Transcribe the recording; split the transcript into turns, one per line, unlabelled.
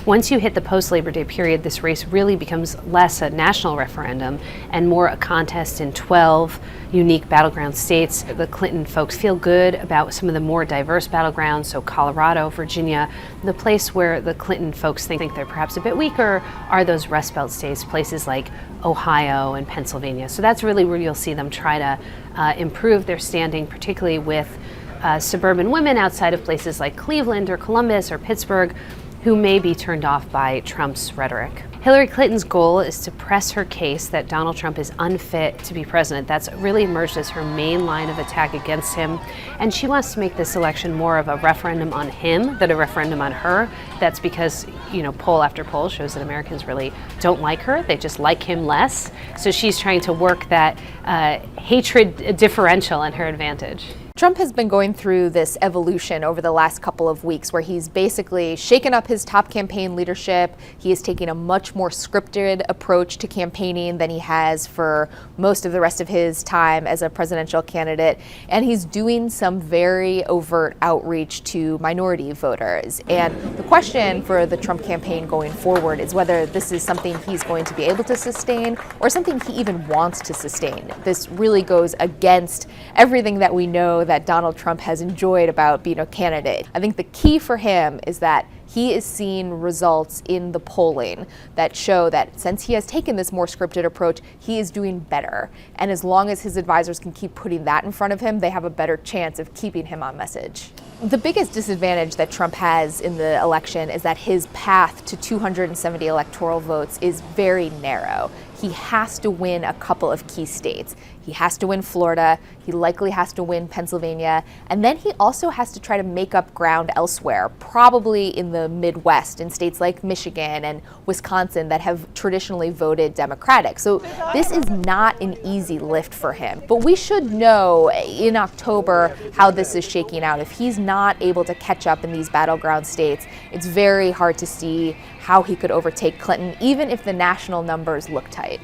Once you hit the post-Labor Day period, this race really becomes less a national referendum and more a contest in 12 unique battleground states. The Clinton folks feel good about some of the more diverse battlegrounds, so Colorado, Virginia. The place where the Clinton folks think they're perhaps a bit weaker are those Rust Belt states, places like Ohio and Pennsylvania. So that's really where you'll see them try to improve their standing, particularly with suburban women outside of places like Cleveland or Columbus or Pittsburgh, who may be turned off by Trump's rhetoric. Hillary Clinton's goal is to press her case that Donald Trump is unfit to be president. That's really emerged as her main line of attack against him. And she wants to make this election more of a referendum on him than a referendum on her. That's because, poll after poll shows that Americans really don't like her. They just like him less. So she's trying to work that hatred differential in her advantage.
Trump has been going through this evolution over the last couple of weeks where he's basically shaken up his top campaign leadership. He is taking a much more scripted approach to campaigning than he has for most of the rest of his time as a presidential candidate. And he's doing some very overt outreach to minority voters. And the question for the Trump campaign going forward is whether this is something he's going to be able to sustain or something he even wants to sustain. This really goes against everything that we know that Donald Trump has enjoyed about being a candidate. I think the key for him is that he is seeing results in the polling that show that since he has taken this more scripted approach, he is doing better. And as long as his advisors can keep putting that in front of him, they have a better chance of keeping him on message. The biggest disadvantage that Trump has in the election is that his path to 270 electoral votes is very narrow. He has to win a couple of key states. He has to win Florida, he likely has to win Pennsylvania, and then he also has to try to make up ground elsewhere, probably in the Midwest, in states like Michigan and Wisconsin that have traditionally voted Democratic. So this is not an easy lift for him. But we should know in October how this is shaking out. If he's not able to catch up in these battleground states, it's very hard to see how he could overtake Clinton, even if the national numbers look tight.